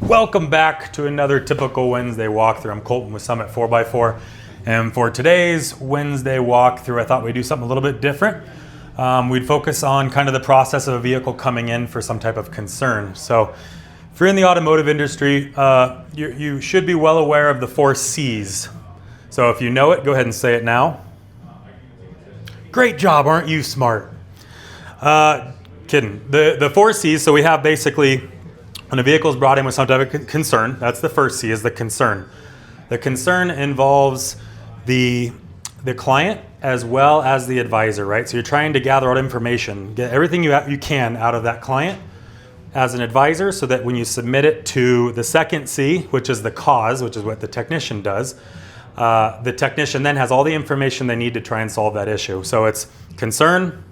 Welcome back to another typical Wednesday walkthrough. I'm Colton with Summit 4x4, and for today's Wednesday walkthrough, I thought we'd do something a little bit different. We'd focus on kind of the process of a vehicle coming in for some type of concern. So if you're in the automotive industry, you should be well aware of the 4 C's. So if you know it, go ahead and say it now. Great job, aren't you smart? Kidding. The 4 C's, so we have basically when a vehicle is brought in with some type of concern, that's the first C, is the concern. The concern involves the client as well as the advisor, right? So you're trying to gather all information, get everything you can out of that client as an advisor so that when you submit it to the second C, which is the cause, which is what the technician does, the technician then has all the information they need to try and solve that issue. So it's concern,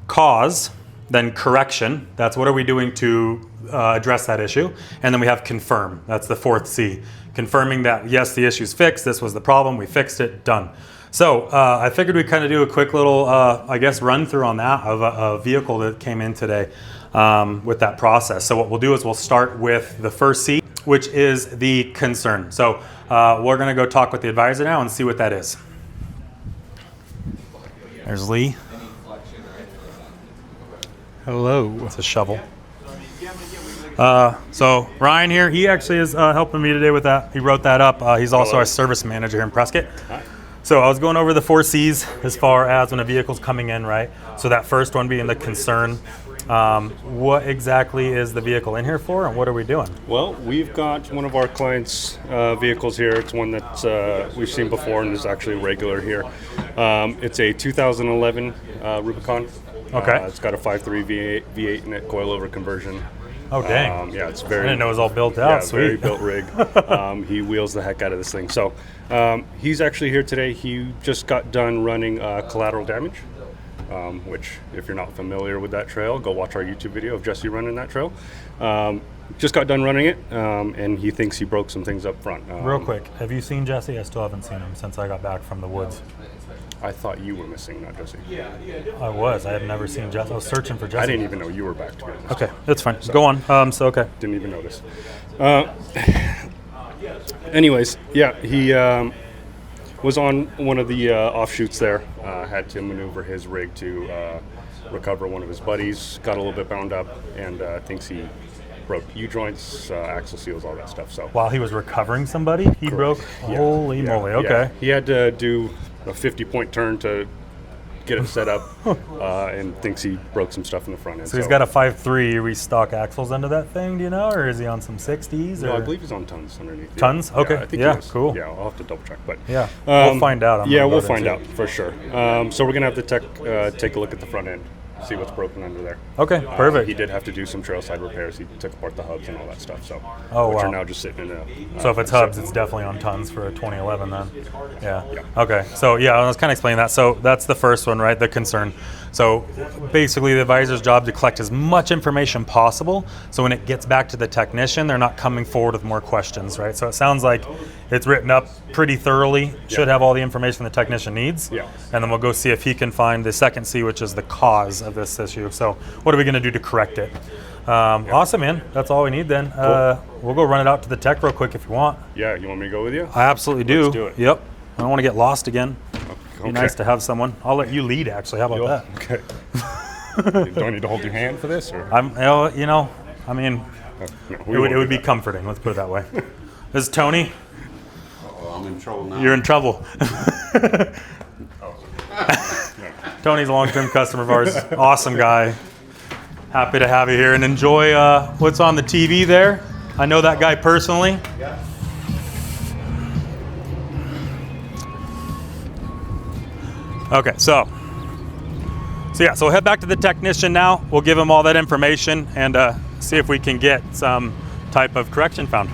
cause, then correction. That's what are we doing to address that issue. And then we have confirm. That's the 4th C. Confirming that, yes, the issue's fixed. This was the problem. We fixed it. Done. So I figured we'd kind of do a quick little, run through on that of a vehicle that came in today with that process. So what we'll do is we'll start with the first C, which is the concern. So we're going to go talk with the advisor now and see what that is. There's Lee. Hello. It's a shovel. So Ryan here, he actually is helping me today with that. He wrote that up. He's also our service manager here in Prescott. Hi. So I was going over the 4 C's as far as when a vehicle's coming in, right? So that first one being the concern. What exactly is the vehicle in here for, and what are we doing? Well, we've got one of our clients' vehicles here. It's one that we've seen before and is actually regular here. It's a 2011 Rubicon. Okay. It's got a 5.3 V8 in it, coilover conversion. Oh, dang. Yeah, it's very... I didn't know it was all built out. Yeah, Sweet. Very built rig. He wheels the heck out of this thing. So he's actually here today. He just got done running collateral damage, which if you're not familiar with that trail, go watch our YouTube video of Jesse running that trail. Just got done running it, and he thinks he broke some things up front. Real quick, have you seen Jesse? I still haven't seen him since I got back from the woods. I thought you were missing, not Jesse. I was. I had never seen Jesse. I was searching for Jesse. I didn't even know you were back, to be honest. Okay, that's fine. So, go on. Okay. Didn't even notice. Anyways, yeah, he was on one of the offshoots there. Had to maneuver his rig to recover one of his buddies. Got a little bit bound up and thinks he broke U-joints, axle seals, all that stuff. So while he was recovering somebody, he broke? Yeah. Holy moly, okay. Yeah. He had to do a 50-point turn to get it set up and thinks he broke some stuff in the front end. So he's got a 5.3 restock axles under that thing, do you know? Or is he on some 60s? No, I believe he's on tons underneath. Tons? Yeah. Okay. Yeah, I think yeah, cool. Yeah, I'll have to double check. But yeah, we'll find out. We'll find out for sure. So we're going to have the tech take a look at the front end, see what's broken under there. Okay, perfect. He did have to do some trailside repairs. He took apart the hubs and all that stuff. So, which are now just sitting in a. So if it's hubs, it's definitely on tons for a 2011 then. Yeah. Okay. So yeah, I was kind of explaining that. So that's the first one, right? The concern. So basically, the advisor's job to collect as much information possible. So when it gets back to the technician, they're not coming forward with more questions, right? So it sounds like it's written up pretty thoroughly. Should have all the information the technician needs. Yeah. And then we'll go see if he can find the second C, which is the cause of this issue. So what are we going to do to correct it? Awesome, man. That's all we need then. Cool. We'll go run it out to the tech real quick if you want. Yeah, you want me to go with you? I absolutely do. Let's do it. Yep. I don't want to get lost again. Okay. Be nice to have someone. I'll let you lead, actually. How about that? Okay. Do I need to hold your hand for this? Or? No, it would be that. comforting. Let's put it that way. This is Tony. I'm in trouble now. You're in trouble. Tony's a long-term customer of ours. Awesome guy. Happy to have you here and enjoy what's on the TV there. I know that guy personally. Yeah. Okay, so we'll head back to the technician now. We'll give him all that information and see if we can get some type of correction found.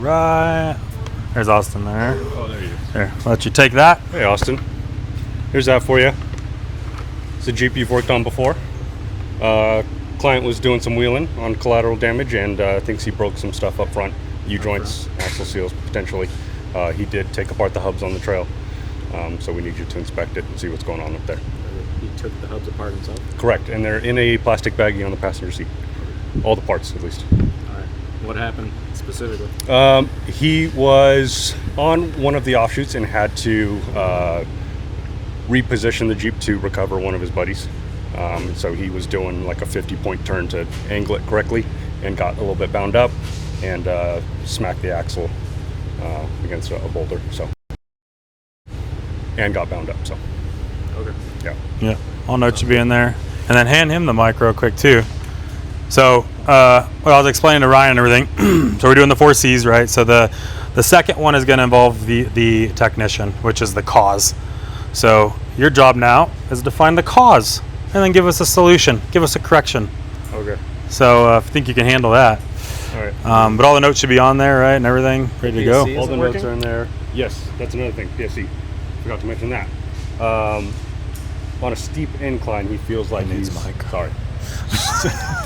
right. There's Austin there. Oh, there you go. Here, I'll let you take that. Hey, Austin. Here's that for you. It's a Jeep you've worked on before. Client was doing some wheeling on collateral damage and thinks he broke some stuff up front. U-joints, axle seals, potentially. He did take apart the hubs on the trail. So we need you to inspect it and see what's going on up there. He took the hubs apart himself? Correct, and they're in a plastic baggie on the passenger seat. All the parts, at least. All right. What happened specifically? He was on one of the offshoots and had to reposition the Jeep to recover one of his buddies. So he was doing like a 50-point turn to angle it correctly and got a little bit bound up and smacked the axle against a boulder. So, and got bound up. So, Okay. yeah. Yeah, I'll note you be in there. And then hand him the mic real quick too. So, well, I was explaining to Ryan and everything. So we're doing the 4 C's, right? So the second one is going to involve the technician, which is the cause. So your job now is to find the cause and then give us a solution, give us a correction. Okay. So I think you can handle that. All right. But all the notes should be on there, right? And everything ready to go. PSC. All the Isn't notes working? are in there. Yes, that's another thing. PSC. Forgot to mention that. On a steep incline, he feels like needs he's a mic. sorry.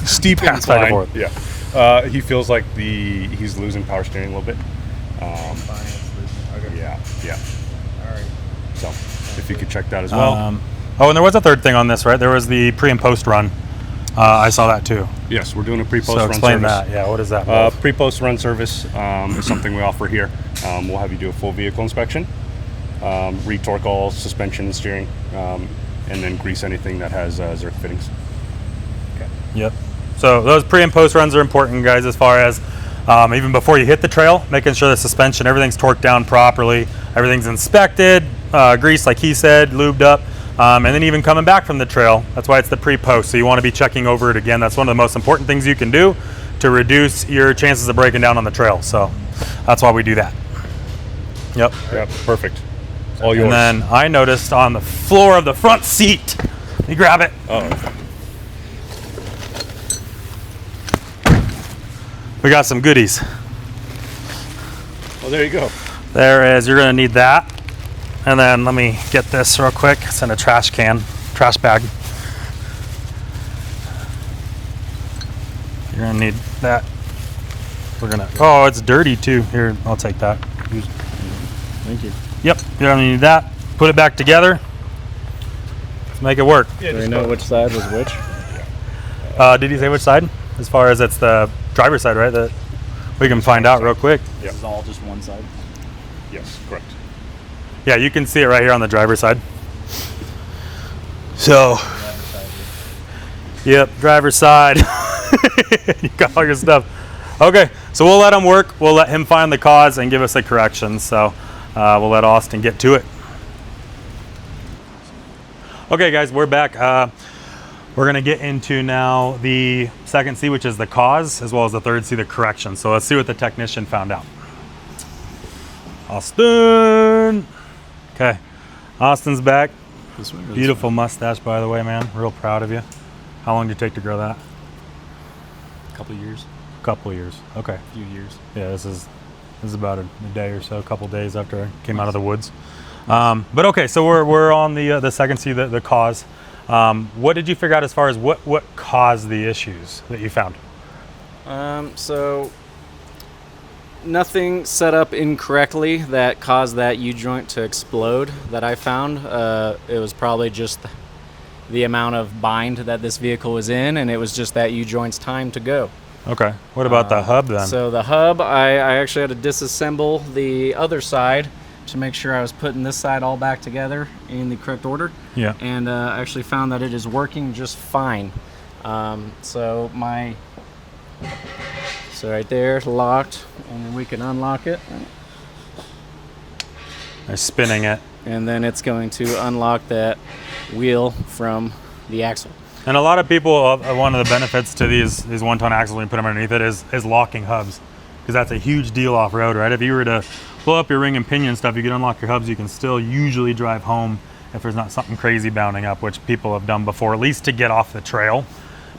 Steep Pass back and incline. forth. Yeah. He feels like he's losing power steering a little bit. Okay. Yeah. Yeah. All right. So if you could check that as well. Oh, and there was a third thing on this, right? There was the pre and post run. I saw that too. Yes, we're doing a pre-post So run explain service. that. Yeah, what is that? Pre-post run service is something we offer here. We'll have you do a full vehicle inspection, re-torque all suspension and steering, and then grease anything that has Zerk fittings. Yep. So those pre and post runs are important, guys, as far as even before you hit the trail, making sure the suspension, everything's torqued down properly, everything's inspected, greased like he said, lubed up, and then even coming back from the trail. That's why it's the pre-post. So you want to be checking over it again. That's one of the most important things you can do to reduce your chances of breaking down on the trail. So that's why we do that. Yep. Yep, perfect. All yours. And then I noticed on the floor of the front seat, let me grab it. Oh, We got some goodies. well, there you go. There is, you're gonna need that. And then let me get this real quick. It's in a trash bag. You're gonna need that. Oh, it's dirty too. Here, I'll take that. Thank you. Yep, you're gonna need that. Put it back together. Let's make it work. Do we know which side was which? Did he say which side? As far as it's the driver's side, right? That we can find out real quick. This is all just one side. Yes, correct. Yeah, you can see it right here on the driver's side. So, yep, driver's side. You got all your stuff. Okay, so we'll let him work. We'll let him find the cause and give us a correction. So we'll let Austin get to it. Okay, guys, we're back. We're gonna get into now the second C, which is the cause, as well as the third C, the correction. So let's see what the technician found out. Austin. Okay, Austin's back. This way or this Beautiful mustache, by the way, man. Real proud of you. How long did it take to grow that? way? Couple years. Couple years. Okay. Few years. Yeah, this is about a day or so, a couple days after I came out of the woods. But okay, so we're on the second C, the cause. What did you figure out as far as what caused the issues that you found? So nothing set up incorrectly that caused that U-joint to explode that I found. It was probably just the amount of bind that this vehicle was in, and it was just that U-joint's time to go. Okay. What about the hub then? So the hub, I actually had to disassemble the other side to make sure I was putting this side all back together in the correct order. Yeah. And I actually found that it is working just fine. So right there, it's locked, and then we can unlock it. They're spinning it. And then it's going to unlock that wheel from the axle. And a lot of people, one of the benefits to these one-ton axles when you put them underneath it is locking hubs, because that's a huge deal off-road, right? If you were to blow up your ring and pinion stuff, you can unlock your hubs. You can still usually drive home if there's not something crazy bounding up, which people have done before, at least to get off the trail.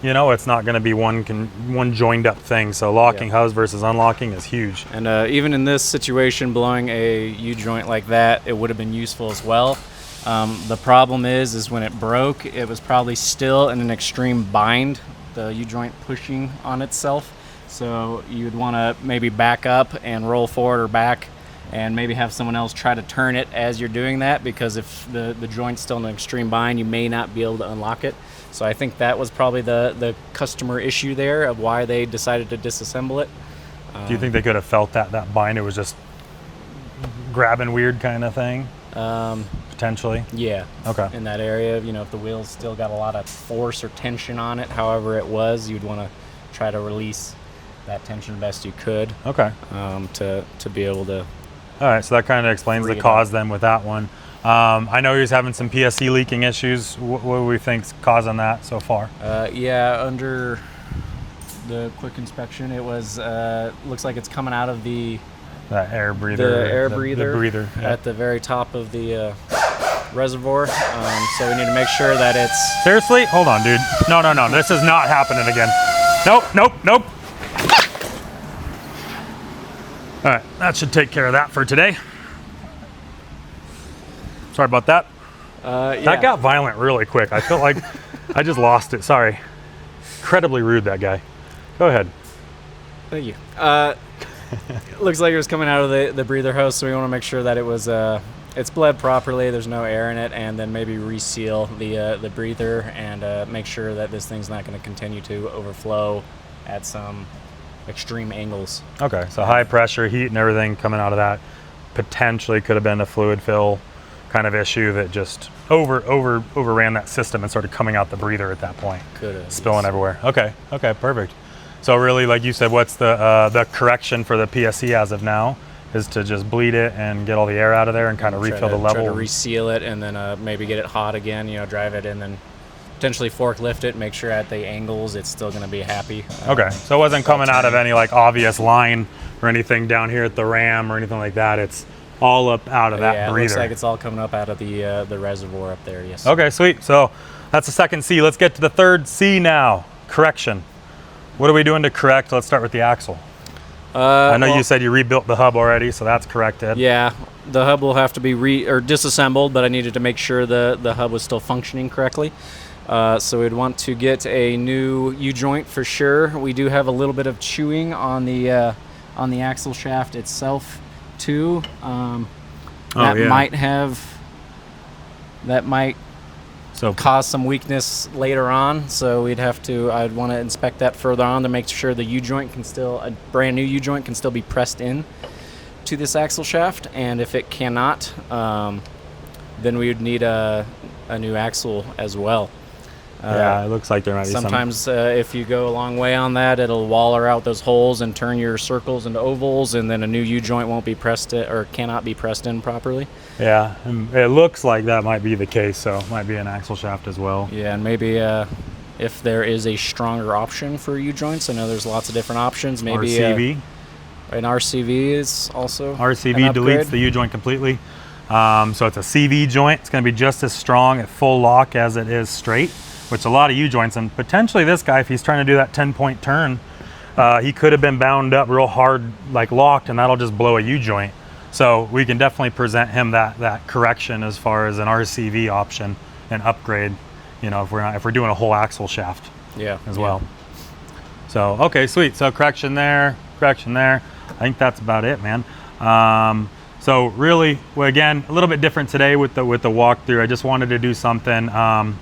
You know, it's not going to be one joined up thing. So locking hubs versus unlocking is huge. And even in this situation, blowing a U-joint like that, it would have been useful as well. The problem is when it broke, it was probably still in an extreme bind, the U-joint pushing on itself. So you'd want to maybe back up and roll forward or back, and maybe have someone else try to turn it as you're doing that, because if the joint's still in an extreme bind, you may not be able to unlock it. So I think that was probably the customer issue there of why they decided to disassemble it. Do you think they could have felt that bind? It was just grabbing weird kind of thing? Potentially? Yeah. Okay. In that area, you know, if the wheel's still got a lot of force or tension on it, however it was, you'd want to try to release that tension best you could. Okay. To be able to. All right, so that kind of explains the cause then with that one. I know he was having some PSC leaking issues. What do we think's causing that so far? Yeah, under the quick inspection, it was looks like it's coming out of That air breather. the air breather, The breather. Yeah. at the very top of the reservoir. So we need to make sure that it's. Seriously? Hold on, dude. No. This is not happening again. Nope. All right, that should take care of that for today. Sorry about that. That got violent really quick. I felt like I just lost it. Sorry. Incredibly rude, that guy. Go ahead. Thank you. Looks like it was coming out of the breather hose, so we want to make sure that it was it's bled properly. There's no air in it, and then maybe reseal the breather and make sure that this thing's not going to continue to overflow at some extreme angles. Okay, so high pressure, heat, and everything coming out of that potentially could have been a fluid fill kind of issue that just overran that system and started coming out the breather at that point. Could have spilling everywhere. Okay, perfect. So really, like you said, what's the correction for the PSC as of now is to just bleed it and get all the air out of there and kind of refill the level. Try to reseal it and then maybe get it hot again. You know, drive it and then potentially forklift it. Make sure at the angles it's still going to be happy. Okay, so it wasn't coming out of any like obvious line or anything down here at the ram or anything like that. It's all up out of that breather. It looks like it's all coming up out of the reservoir up there. Yes. Okay, sweet. So that's the second C. Let's get to the third C now. Correction. What are we doing to correct? Let's start with the axle. I know you said you rebuilt the hub already, so that's corrected. Yeah, the hub will have to be disassembled, but I needed to make sure the hub was still functioning correctly. So we'd want to get a new U-joint for sure. We do have a little bit of chewing on the axle shaft itself too. That might cause some weakness later on. So I'd want to inspect that further on to make sure the U-joint a brand new U-joint can still be pressed in to this axle shaft. And if it cannot, then we would need a new axle as well. Yeah, it looks like there might be sometimes if you go a long way on that, it'll waller out those holes and turn your circles into ovals, and then a new U-joint won't be pressed or cannot be pressed in properly. Yeah, and it looks like that might be the case, so it might be an axle shaft as well. Yeah, and maybe if there is a stronger option for U-joints, I know there's lots of different options. Maybe RCV. An RCV is also RCV deletes the U-joint completely. So it's a CV joint. It's going to be just as strong at full lock as it is straight, which a lot of U-joints, and potentially this guy, if he's trying to do that 10-point turn, he could have been bound up real hard, like locked, and that'll just blow a U-joint. So we can definitely present him that correction as far as an RCV option and upgrade, you know, if we're doing a whole axle shaft as well. So, okay, sweet. So correction there. I think that's about it, man. So really, again, a little bit different today with the walkthrough. I just wanted to do something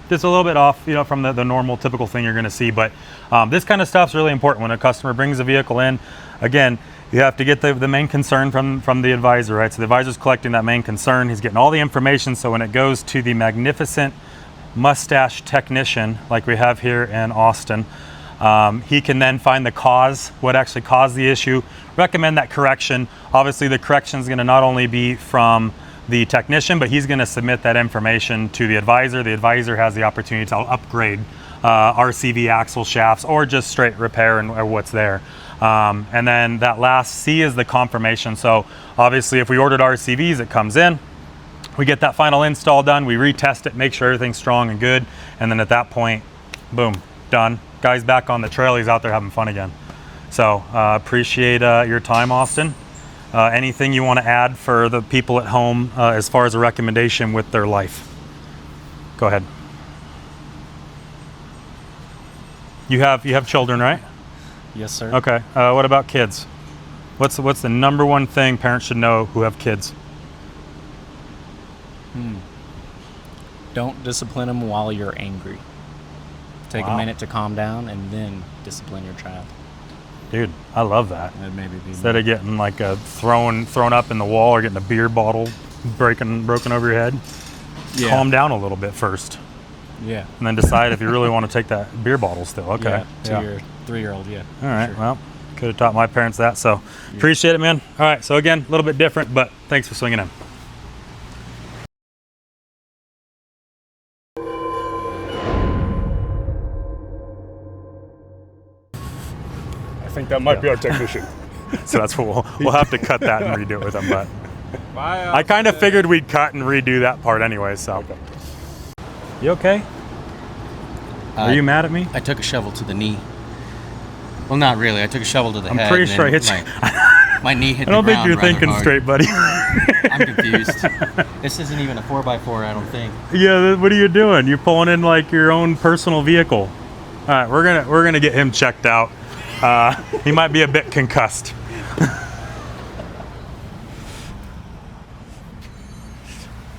just a little bit off, you know, from the normal, typical thing you're going to see. But this kind of stuff's really important when a customer brings a vehicle in. Again, you have to get the main concern from the advisor, right? So the advisor's collecting that main concern. He's getting all the information. So when it goes to the magnificent mustache technician, like we have here in Austin, he can then find the cause, what actually caused the issue, recommend that correction. Obviously, the correction is going to not only be from the technician, but he's going to submit that information to the advisor. The advisor has the opportunity to upgrade RCV axle shafts or just straight repair or what's there. And then that last C is the confirmation. So obviously, if we ordered RCVs, it comes in. We get that final install done. We retest it, make sure everything's strong and good. And then at that point, boom, done. Guy's back on the trail. He's out there having fun again. So appreciate your time, Austin. Anything you want to add for the people at home as far as a recommendation with their life? Go ahead. You have children, right? Yes, sir. Okay. What about kids? What's the number one thing parents should know who have kids? Don't discipline them while you're angry. Take Wow. a minute to calm down and then discipline your child. Dude, I love that. That maybe be Instead of getting like a thrown up in the wall or getting a beer bottle broken over your head, calm down a little bit first, Yeah. and then decide if you really want to take that beer bottle still. Okay. Yeah, to your 3-year-old, yeah. All right. Sure. Well, could have taught my parents that. So appreciate it, man. All right. So again, a little bit different, but thanks for swinging in. I think that might be our technician. So that's what we'll have to cut that and redo it with them. But I kind of figured we'd cut and redo that part anyway. So you okay? Are you mad at me? I took a shovel to the knee. Well, not really. I took a shovel to the head. I'm pretty and sure I then hit you. my knee hit I don't the think ground you're rather thinking hard. straight, buddy. I'm confused. This isn't even a 4x4, I don't think. Yeah, what are you doing? You're pulling in like your own personal vehicle. All right, we're gonna get him checked out. He might be a bit concussed.